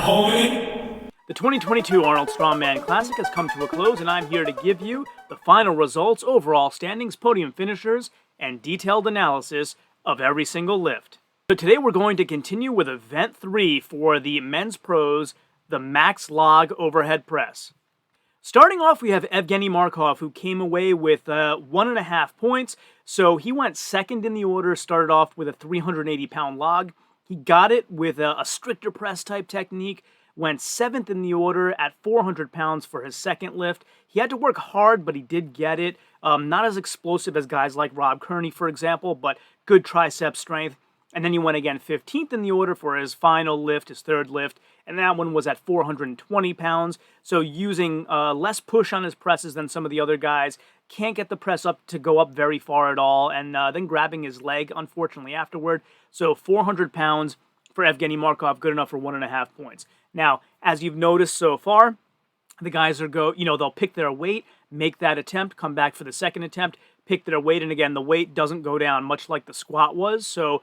The 2022 Arnold Strongman Classic has come to a close, and I'm here to give you the final results, overall standings, podium finishers, and detailed analysis of every single lift. So today we're going to continue with Event 3 for the Men's Pros, the Max Log Overhead Press. Starting off, we have Evgeny Markov, who came away with 1.5 points. So he went second in the order, started off with a 380-pound log. He got it with a stricter press type technique, went 7th in the order at 400 pounds for his second lift. He had to work hard, but he did get it. Not as explosive as guys like Rob Kearney, for example, but good tricep strength. And then he went again 15th in the order for his final lift, his third lift, and that one was at 420 pounds. So using less push on his presses than some of the other guys, can't get the press up to go up very far at all, and then grabbing his leg, unfortunately, afterward. So 400 pounds for Evgeny Markov, good enough for 1.5 points. Now, as you've noticed so far, the guys they'll pick their weight, make that attempt, come back for the second attempt, pick their weight, and again, the weight doesn't go down much like the squat was, so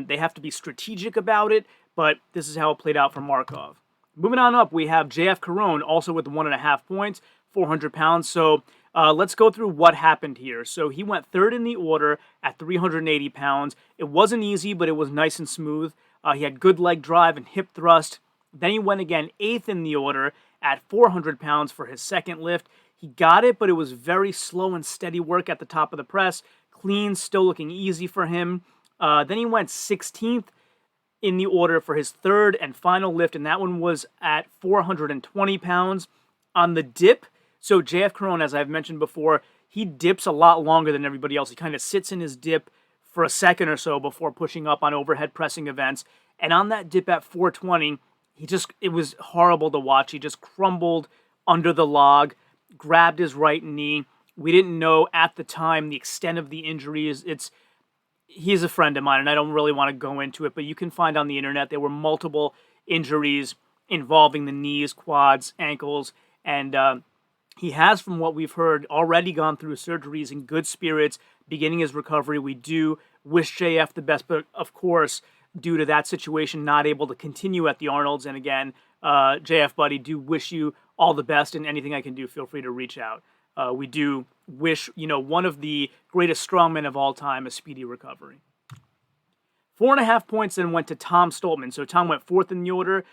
they have to be strategic about it, but this is how it played out for Markov. Moving on up, we have JF Caron, also with 1.5 points, 400 pounds, so let's go through what happened here. So he went third in the order at 380 pounds. It wasn't easy, but it was nice and smooth. He had good leg drive and hip thrust. Then he went again 8th in the order at 400 pounds for his second lift. He got it, but it was very slow and steady work at the top of the press. Clean, still looking easy for him. Then he went 16th in the order for his third and final lift, and that one was at 420 pounds. On the dip, so JF Caron, as I've mentioned before, he dips a lot longer than everybody else. He kind of sits in his dip for a second or so before pushing up on overhead pressing events. And on that dip at 420, it was horrible to watch. He just crumbled under the log, grabbed his right knee. We didn't know at the time the extent of the injuries. He's a friend of mine, and I don't really want to go into it, but you can find on the internet there were multiple injuries involving the knees, quads, ankles, and he has, from what we've heard, already gone through surgeries in good spirits, beginning his recovery. We do wish JF the best, but of course, due to that situation, not able to continue at the Arnolds. And again, JF buddy, do wish you all the best, and anything I can do, feel free to reach out. We do wish, one of the greatest strongmen of all time a speedy recovery. 4.5 points then went to Tom Stoltman. So Tom went 4th in the order.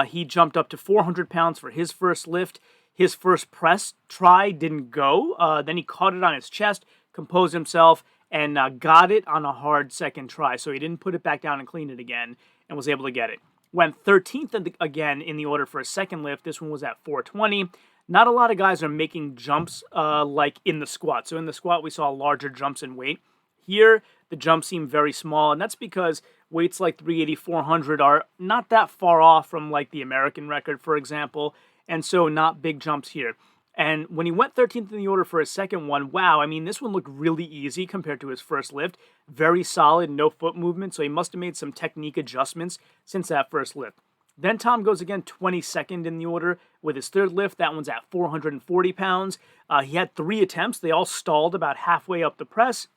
He jumped up to 400 pounds for his first lift. His first press try didn't go. Then he caught it on his chest, composed himself, and got it on a hard second try. So he didn't put it back down and clean it again, and was able to get it. Went 13th again in the order for a second lift. This one was at 420. Not a lot of guys are making jumps like in the squat. So in the squat, we saw larger jumps in weight. Here, the jumps seem very small, and that's because weights like 380, 400 are not that far off from like the American record, for example, and so not big jumps here. And when he went 13th in the order for his second one, wow, I mean, this one looked really easy compared to his first lift. Very solid, no foot movement, so he must have made some technique adjustments since that first lift. Then Tom goes again 22nd in the order with his third lift. That one's at 440 pounds. He had 3 attempts. They all stalled about halfway up the press.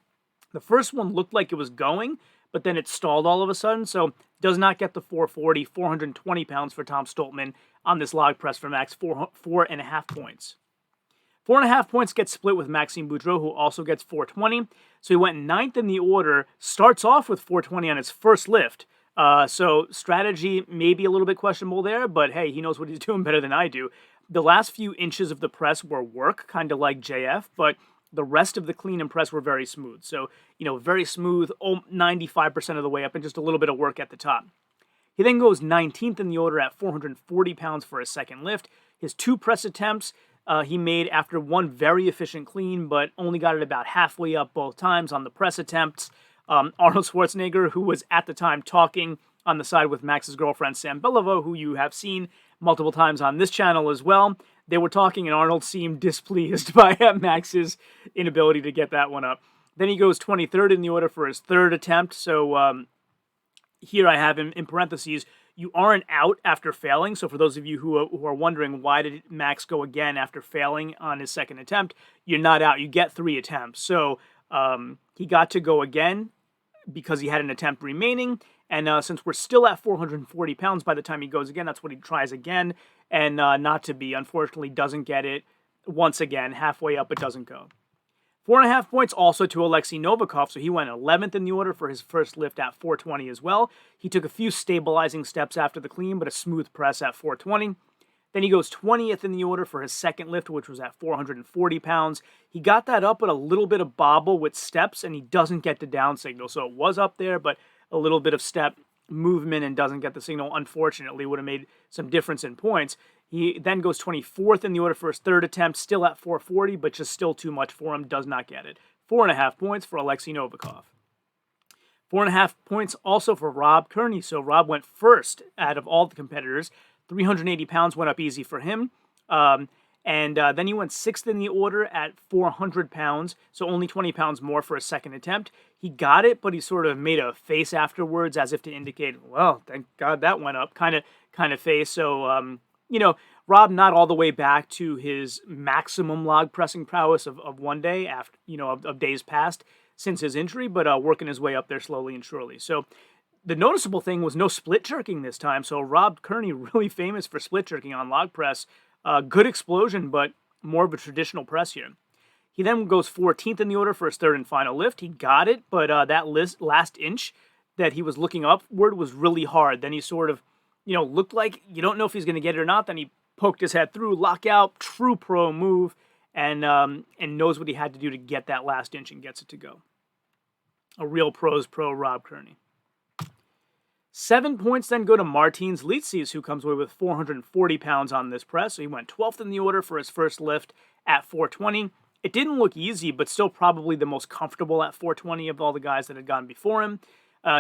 The first one looked like it was going, but then it stalled all of a sudden, so does not get the 440, 420 pounds for Tom Stoltman on this log press for Max, 4.5 points. 4.5 points get split with Maxime Boudreau, who also gets 420. So he went 9th in the order, starts off with 420 on his first lift. So strategy may be a little bit questionable there, but hey, he knows what he's doing better than I do. The last few inches of the press were work, kind of like JF, but the rest of the clean and press were very smooth. So, very smooth, 95% of the way up, and just a little bit of work at the top. He then goes 19th in the order at 440 pounds for his second lift. His 2 press attempts he made after one very efficient clean, but only got it about halfway up both times on the press attempts. Arnold Schwarzenegger, who was at the time talking on the side with Max's girlfriend, Sam Beliveau, who you have seen multiple times on this channel as well. They were talking, and Arnold seemed displeased by Max's inability to get that one up. Then he goes 23rd in the order for his third attempt. So here I have him in parentheses. You aren't out after failing. So for those of you who are wondering why did Max go again after failing on his second attempt, you're not out. You get 3 attempts. So he got to go again because he had an attempt remaining, And since we're still at 440 pounds by the time he goes again, that's what he tries again. And not to be, unfortunately, doesn't get it once again. Halfway up, it doesn't go. 4.5 points also to Alexi Novakov, so he went 11th in the order for his first lift at 420 as well. He took a few stabilizing steps after the clean, but a smooth press at 420. Then he goes 20th in the order for his second lift, which was at 440 pounds. He got that up with a little bit of bobble with steps, and he doesn't get the down signal. So it was up there, but a little bit of step movement and doesn't get the signal, unfortunately, would have made some difference in points. He then goes 24th in the order for his third attempt, still at 440, but just still too much for him, does not get it. 4.5 points for Alexi Novakov. 4.5 points also for Rob Kearney. So Rob went first out of all the competitors. 380 pounds went up easy for him. Then he went sixth in the order at 400 pounds, so only 20 pounds more for a second attempt. He got it, but he sort of made a face afterwards as if to indicate, well, thank God that went up, kind of face. So, Rob not all the way back to his maximum log pressing prowess of one day after, of days past since his injury, but working his way up there slowly and surely. So the noticeable thing was no split jerking this time. So Rob Kearney, really famous for split jerking on log press. Good explosion, but more of a traditional press here. He then goes 14th in the order for his third and final lift. He got it, but that last inch that he was looking upward was really hard. Then he sort of, looked like you don't know if he's going to get it or not. Then he poked his head through, lockout, true pro move, and knows what he had to do to get that last inch and gets it to go. A real pro's pro, Rob Kearney. 7 points then go to Martins Litzis, who comes away with 440 pounds on this press. So he went 12th in the order for his first lift at 420. It didn't look easy, but still probably the most comfortable at 420 of all the guys that had gone before him.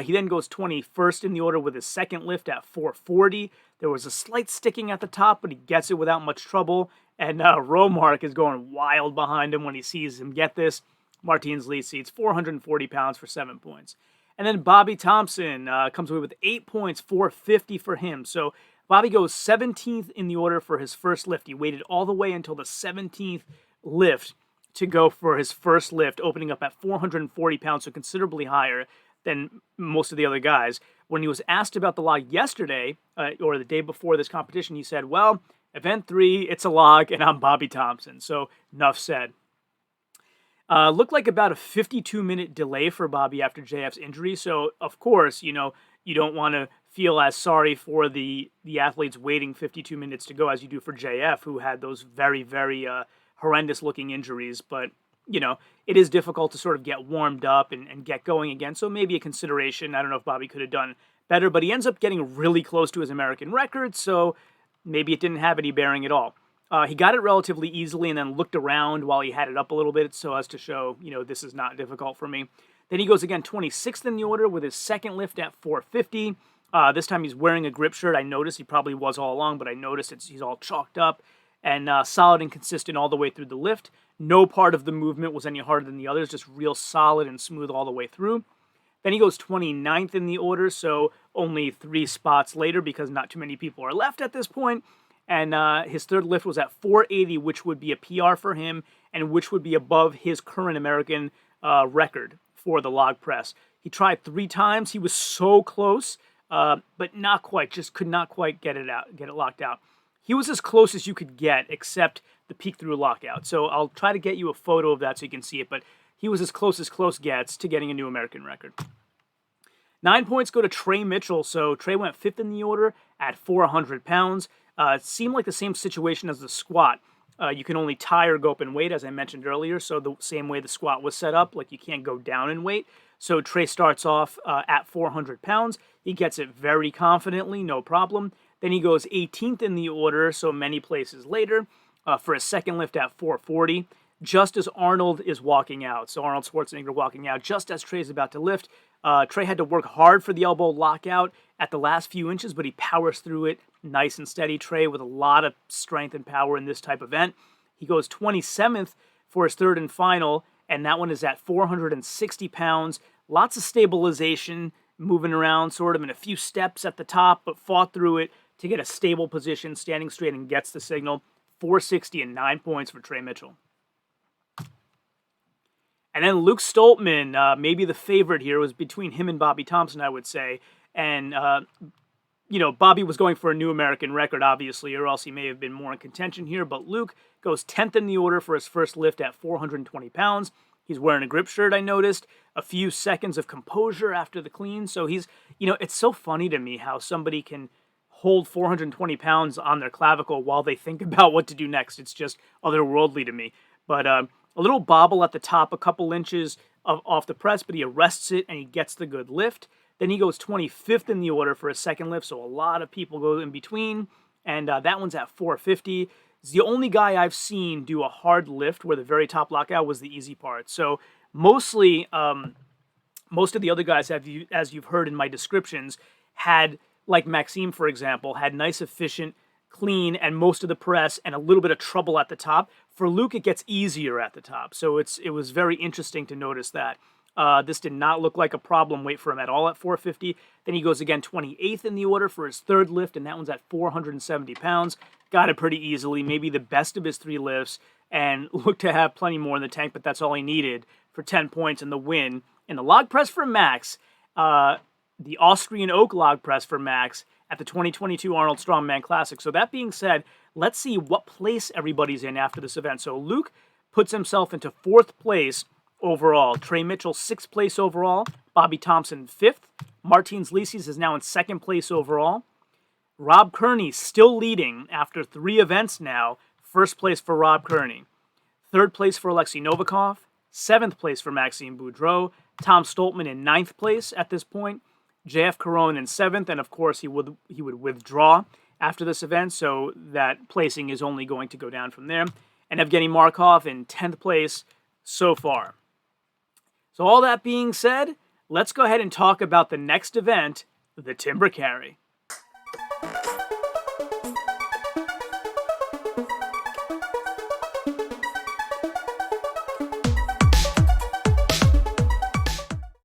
He then goes 21st in the order with his second lift at 440. There was a slight sticking at the top, but he gets it without much trouble. And Romark is going wild behind him when he sees him get this. Martins Litzis, 440 pounds for 7 points. And then Bobby Thompson comes away with 8 points, 450 for him. So Bobby goes 17th in the order for his first lift. He waited all the way until the 17th lift to go for his first lift, opening up at 440 pounds, so considerably higher than most of the other guys. When he was asked about the log yesterday, or the day before this competition, he said, well, event 3, it's a log, and I'm Bobby Thompson. So enough said. Looked like about a 52-minute delay for Bobby after JF's injury. So, of course, you don't want to feel as sorry for the athletes waiting 52 minutes to go as you do for JF, who had those very, very horrendous-looking injuries. But, it is difficult to sort of get warmed up and get going again. So maybe a consideration. I don't know if Bobby could have done better, but he ends up getting really close to his American record, so maybe it didn't have any bearing at all. He got it relatively easily and then looked around while he had it up a little bit so as to show, this is not difficult for me. Then he goes again 26th in the order with his second lift at 450. This time he's wearing a grip shirt. I noticed he probably was all along, but I noticed he's all chalked up and solid and consistent all the way through the lift. No part of the movement was any harder than the others, just real solid and smooth all the way through. Then he goes 29th in the order, so only 3 spots later because not too many people are left at this point. And his third lift was at 480, which would be a PR for him and which would be above his current American record for the log press. He tried 3 times. He was so close, but not quite. Just could not quite get it locked out. He was as close as you could get, except the peek through lockout. So I'll try to get you a photo of that so you can see it. But he was as close gets to getting a new American record. 9 points go to Trey Mitchell. So Trey went 5th in the order at 400 pounds. It seemed like the same situation as the squat. You can only tie or go up in weight, as I mentioned earlier, so the same way the squat was set up, like you can't go down in weight. So Trey starts off at 400 pounds. He gets it very confidently, no problem. Then he goes 18th in the order, so many places later, for a second lift at 440, just as Arnold is walking out. So Arnold Schwarzenegger walking out just as Trey's about to lift. Trey had to work hard for the elbow lockout at the last few inches, but he powers through it nice and steady. Trey with a lot of strength and power in this type of event. He goes 27th for his third and final, and that one is at 460 pounds. Lots of stabilization, moving around sort of in a few steps at the top, but fought through it to get a stable position, standing straight and gets the signal. 460 and 9 points for Trey Mitchell. And then Luke Stoltman, maybe the favorite here, was between him and Bobby Thompson, I would say. And, Bobby was going for a new American record, obviously, or else he may have been more in contention here. But Luke goes 10th in the order for his first lift at 420 pounds. He's wearing a grip shirt, I noticed. A few seconds of composure after the clean. So he's, it's so funny to me how somebody can hold 420 pounds on their clavicle while they think about what to do next. It's just otherworldly to me. But a little bobble at the top, a couple inches off the press, but he arrests it and he gets the good lift. Then he goes 25th in the order for a second lift, so a lot of people go in between, and that one's at 450. It's the only guy I've seen do a hard lift where the very top lockout was the easy part. So mostly, most of the other guys, as you've heard in my descriptions, had, like Maxime, for example, had nice, efficient, clean, and most of the press and a little bit of trouble at the top. For Luke, it gets easier at the top, so it was very interesting to notice that. This did not look like a problem weight for him at all at 450. Then he goes again 28th in the order for his third lift, and that one's at 470 pounds. Got it pretty easily, maybe the best of his 3 lifts, and looked to have plenty more in the tank, but that's all he needed for 10 points and the win. In the log press for Max, the Austrian oak log press for Max at the 2022 Arnold Strongman Classic. So that being said, let's see what place everybody's in after this event. So Luke puts himself into 4th place overall. Trey Mitchell, 6th place overall. Bobby Thompson, 5th. Martins Licis is now in 2nd place overall. Rob Kearney still leading after 3 events now. 1st place for Rob Kearney. 3rd place for Alexi Novakov. 7th place for Maxime Boudreau. Tom Stoltman in 9th place at this point. JF Caron in 7th, and of course he would withdraw after this event, so that placing is only going to go down from there. And Evgeny Markov in 10th place so far. So all that being said, let's go ahead and talk about the next event, the Timber Carry.